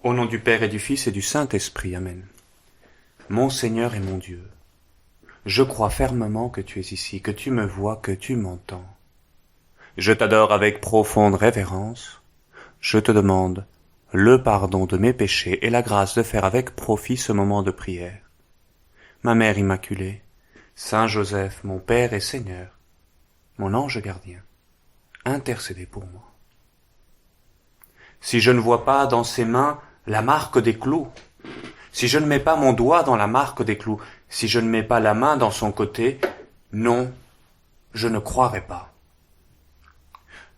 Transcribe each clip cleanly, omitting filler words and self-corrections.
Au nom du Père et du Fils et du Saint-Esprit, Amen. Mon Seigneur et mon Dieu, je crois fermement que tu es ici, que tu me vois, que tu m'entends. Je t'adore avec profonde révérence. Je te demande le pardon de mes péchés et la grâce de faire avec profit ce moment de prière. Ma Mère Immaculée, Saint Joseph, mon Père et Seigneur, mon ange gardien, intercédez pour moi. Si je ne vois pas dans ses mains la marque des clous, si je ne mets pas mon doigt dans la marque des clous, si je ne mets pas la main dans son côté, non, je ne croirai pas.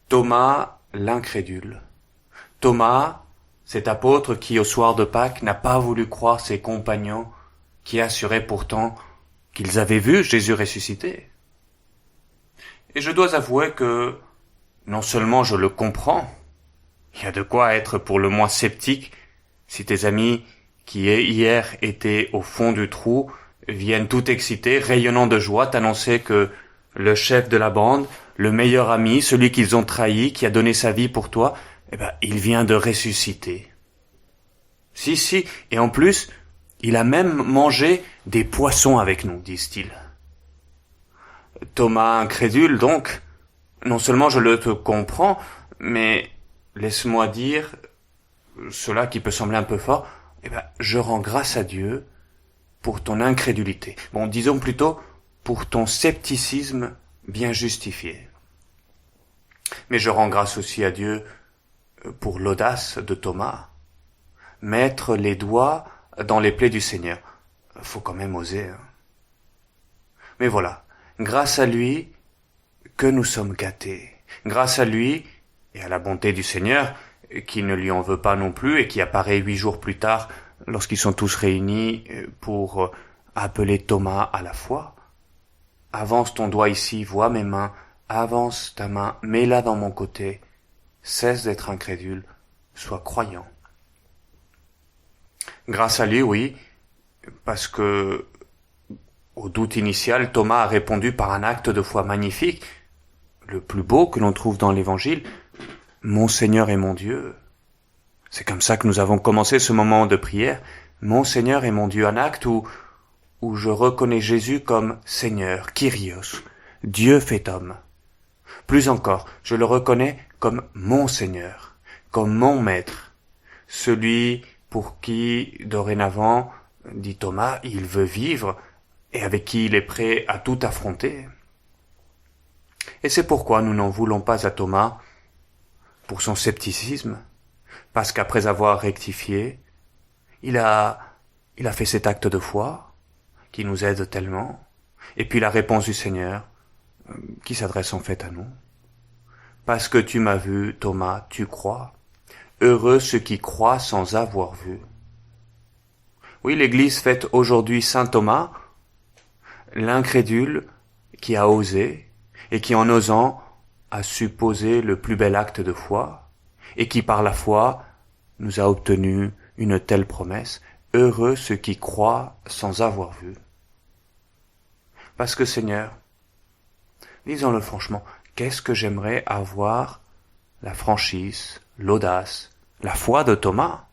Thomas, l'incrédule. Thomas, cet apôtre qui, au soir de Pâques, n'a pas voulu croire ses compagnons, qui assuraient pourtant qu'ils avaient vu Jésus ressuscité. Et je dois avouer que, non seulement je le comprends, il y a de quoi être pour le moins sceptique si tes amis qui hier étaient au fond du trou viennent tout excités, rayonnant de joie, t'annoncer que le chef de la bande, le meilleur ami, celui qu'ils ont trahi, qui a donné sa vie pour toi, il vient de ressusciter. Si, et en plus, il a même mangé des poissons avec nous, disent-ils. Thomas incrédule, donc, non seulement je le te comprends, mais laisse-moi dire cela qui peut sembler un peu fort, je rends grâce à Dieu pour ton incrédulité. Bon, disons plutôt pour ton scepticisme bien justifié. Mais je rends grâce aussi à Dieu pour l'audace de Thomas. Mettre les doigts dans les plaies du Seigneur. Faut quand même oser. Mais voilà, grâce à lui que nous sommes gâtés. Grâce à lui et à la bonté du Seigneur, qui ne lui en veut pas non plus et qui apparaît 8 jours plus tard lorsqu'ils sont tous réunis pour appeler Thomas à la foi. Avance ton doigt ici, vois mes mains, avance ta main, mets-la dans mon côté, cesse d'être incrédule, sois croyant. Grâce à lui, oui, parce que au doute initial, Thomas a répondu par un acte de foi magnifique, le plus beau que l'on trouve dans l'Évangile, « Mon Seigneur et mon Dieu ». C'est comme ça que nous avons commencé ce moment de prière, « Mon Seigneur et mon Dieu », un acte où je reconnais Jésus comme Seigneur, Kyrios, Dieu fait homme. Plus encore, je le reconnais comme mon Seigneur, comme mon Maître, celui pour qui, dorénavant, dit Thomas, il veut vivre et avec qui il est prêt à tout affronter. Et c'est pourquoi nous n'en voulons pas à Thomas pour son scepticisme, parce qu'après avoir rectifié, il a fait cet acte de foi qui nous aide tellement, et puis la réponse du Seigneur qui s'adresse en fait à nous. Parce que tu m'as vu, Thomas, tu crois. Heureux ceux qui croient sans avoir vu. Oui, l'Église fête aujourd'hui Saint Thomas, l'incrédule qui a osé, et qui en osant a supposé le plus bel acte de foi, et qui par la foi nous a obtenu une telle promesse, heureux ceux qui croient sans avoir vu. Parce que Seigneur, disons-le franchement, qu'est-ce que j'aimerais avoir la franchise, l'audace, la foi de Thomas?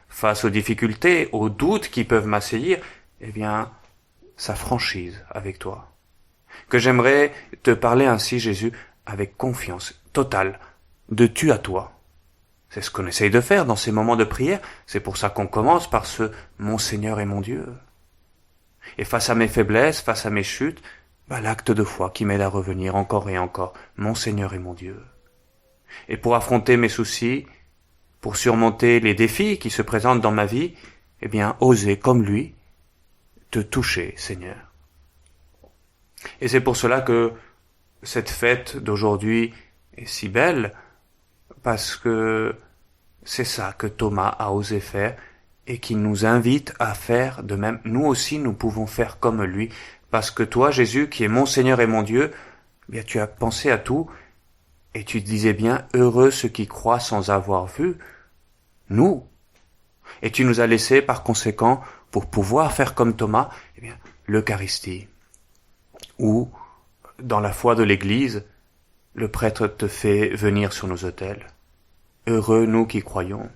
Face aux difficultés, aux doutes qui peuvent m'assaillir, sa franchise avec toi. Que j'aimerais te parler ainsi, Jésus, avec confiance totale, de tu à toi. C'est ce qu'on essaye de faire dans ces moments de prière, c'est pour ça qu'on commence par ce « Mon Seigneur et mon Dieu ». Et face à mes faiblesses, face à mes chutes, l'acte de foi qui m'aide à revenir encore et encore, « Mon Seigneur et mon Dieu ». Et pour affronter mes soucis, pour surmonter les défis qui se présentent dans ma vie, oser, comme lui, te toucher, Seigneur. Et c'est pour cela que cette fête d'aujourd'hui est si belle, parce que c'est ça que Thomas a osé faire et qui nous invite à faire de même. Nous aussi, nous pouvons faire comme lui, parce que toi, Jésus, qui est mon Seigneur et mon Dieu, tu as pensé à tout et tu disais bien, heureux ceux qui croient sans avoir vu, nous. Et tu nous as laissé, par conséquent, pour pouvoir faire comme Thomas, l'Eucharistie, où, dans la foi de l'Église, le prêtre te fait venir sur nos autels. Heureux nous qui croyons.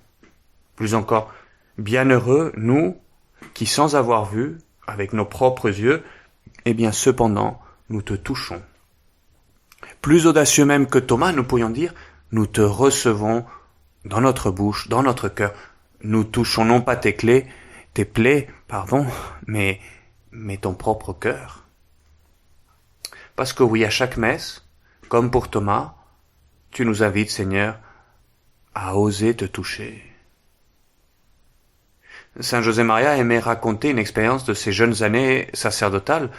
Plus encore, bienheureux, nous, qui sans avoir vu, avec nos propres yeux, eh bien cependant, nous te touchons. Plus audacieux même que Thomas, nous pourrions dire, nous te recevons dans notre bouche, dans notre cœur. Nous touchons non pas tes plaies, mais ton propre cœur. Parce que oui, à chaque messe, comme pour Thomas, tu nous invites, Seigneur, à oser te toucher. Saint José Maria aimait raconter une expérience de ses jeunes années sacerdotales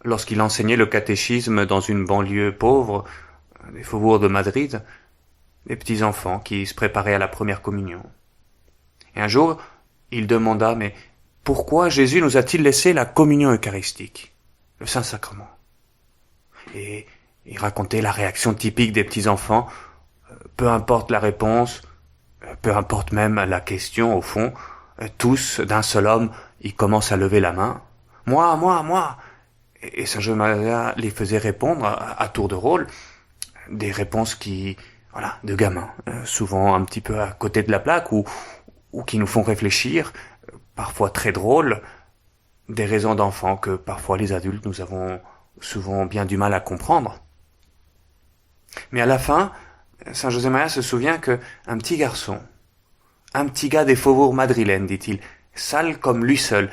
lorsqu'il enseignait le catéchisme dans une banlieue pauvre, des faubourgs de Madrid, des petits enfants qui se préparaient à la première communion. Et un jour, il demanda, mais pourquoi Jésus nous a-t-il laissé la communion eucharistique, le Saint-Sacrement? Et il racontait la réaction typique des petits enfants, peu importe la réponse, peu importe même la question au fond, tous, d'un seul homme, ils commencent à lever la main. Moi. Et Saint José Maria les faisait répondre à tour de rôle, des réponses de gamins, souvent un petit peu à côté de la plaque ou qui nous font réfléchir, parfois très drôles, des raisons d'enfants que parfois les adultes nous avons souvent bien du mal à comprendre. Mais à la fin, Saint José Maria se souvient que un petit garçon, un petit gars des faubourgs madrilènes, dit-il, sale comme lui seul,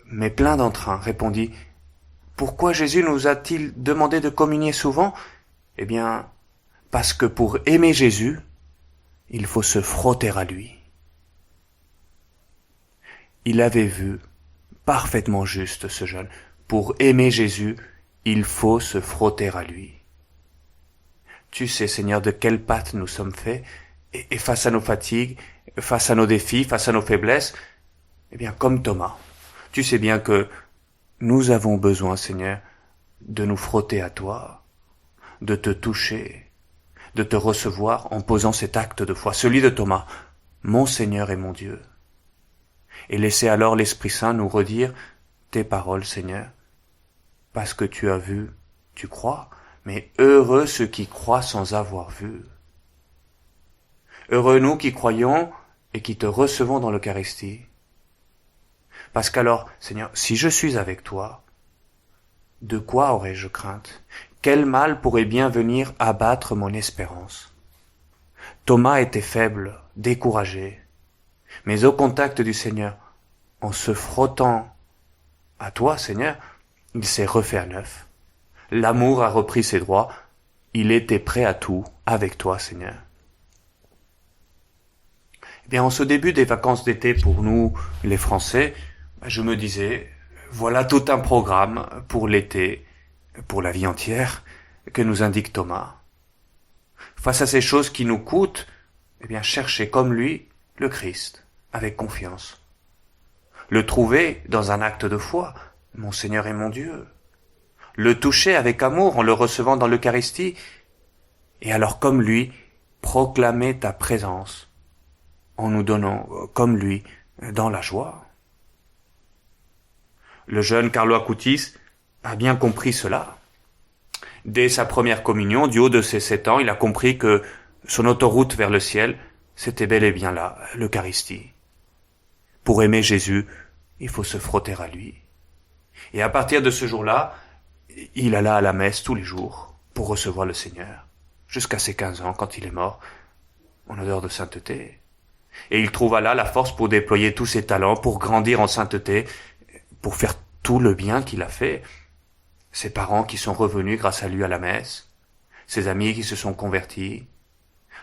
mais plein d'entrain, répondit « Pourquoi Jésus nous a-t-il demandé de communier souvent ? Eh bien, parce que pour aimer Jésus, il faut se frotter à lui. » Il avait vu, parfaitement juste ce jeune, pour aimer Jésus, il faut se frotter à lui. Tu sais, Seigneur, de quelle pâte nous sommes faits, et face à nos fatigues, face à nos défis, face à nos faiblesses, eh bien, comme Thomas, tu sais bien que nous avons besoin, Seigneur, de nous frotter à toi, de te toucher, de te recevoir en posant cet acte de foi, celui de Thomas, mon Seigneur et mon Dieu. Et laisser alors l'Esprit Saint nous redire tes paroles, Seigneur, parce que tu as vu, tu crois, mais heureux ceux qui croient sans avoir vu. Heureux nous qui croyons et qui te recevons dans l'Eucharistie. Parce qu'alors, Seigneur, si je suis avec toi, de quoi aurais-je crainte? Quel mal pourrait bien venir abattre mon espérance? Thomas était faible, découragé, mais au contact du Seigneur, en se frottant à toi, Seigneur, il s'est refait à neuf. L'amour a repris ses droits, il était prêt à tout avec toi, Seigneur. Eh bien, en ce début des vacances d'été pour nous, les Français, je me disais, voilà tout un programme pour l'été, pour la vie entière, que nous indique Thomas. Face à ces choses qui nous coûtent, eh bien, chercher comme lui le Christ, avec confiance. Le trouver dans un acte de foi, mon Seigneur et mon Dieu. Le toucher avec amour en le recevant dans l'Eucharistie, et alors comme lui, proclamer ta présence, en nous donnant, comme lui, dans la joie. Le jeune Carlo Acutis a bien compris cela. Dès sa première communion, du haut de ses 7 ans, il a compris que son autoroute vers le ciel, c'était bel et bien là, l'Eucharistie. Pour aimer Jésus, il faut se frotter à lui. Et à partir de ce jour-là, il alla à la messe tous les jours pour recevoir le Seigneur, jusqu'à ses 15 ans, quand il est mort, en odeur de sainteté. Et il trouva là la force pour déployer tous ses talents, pour grandir en sainteté, pour faire tout le bien qu'il a fait. Ses parents qui sont revenus grâce à lui à la messe, ses amis qui se sont convertis,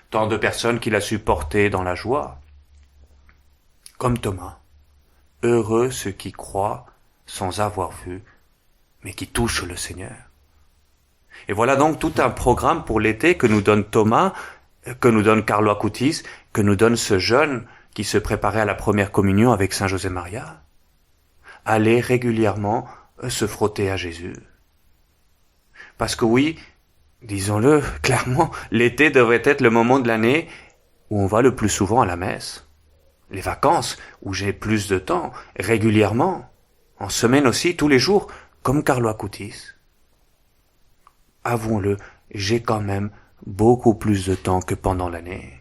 tant de personnes qu'il a su porter dans la joie. Comme Thomas, heureux ceux qui croient sans avoir vu, mais qui touchent le Seigneur. Et voilà donc tout un programme pour l'été que nous donne Thomas, que nous donne Carlo Acutis, que nous donne ce jeune qui se préparait à la première communion avec Saint José Maria. Aller régulièrement se frotter à Jésus. Parce que oui, disons-le clairement, l'été devrait être le moment de l'année où on va le plus souvent à la messe. Les vacances, où j'ai plus de temps, régulièrement, en semaine aussi, tous les jours, comme Carlo Acutis. Avouons-le, j'ai quand même beaucoup plus de temps que pendant l'année.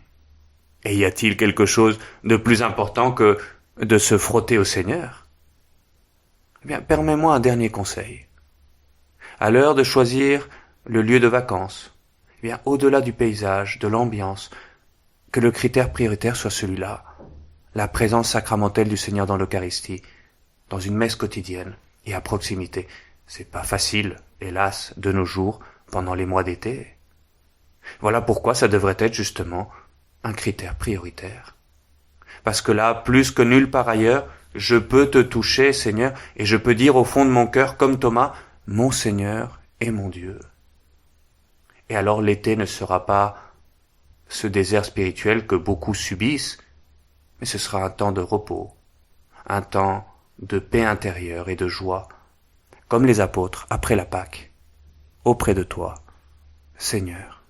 Et y a-t-il quelque chose de plus important que de se frotter au Seigneur? Eh bien, permets-moi un dernier conseil. À l'heure de choisir le lieu de vacances, eh bien, au-delà du paysage, de l'ambiance, que le critère prioritaire soit celui-là, la présence sacramentelle du Seigneur dans l'Eucharistie, dans une messe quotidienne et à proximité. C'est pas facile, hélas, de nos jours, pendant les mois d'été. Voilà pourquoi ça devrait être justement un critère prioritaire. Parce que là, plus que nulle part ailleurs, je peux te toucher, Seigneur, et je peux dire au fond de mon cœur, comme Thomas, mon Seigneur et mon Dieu. Et alors l'été ne sera pas ce désert spirituel que beaucoup subissent, mais ce sera un temps de repos, un temps de paix intérieure et de joie, comme les apôtres après la Pâque, auprès de toi, Seigneur.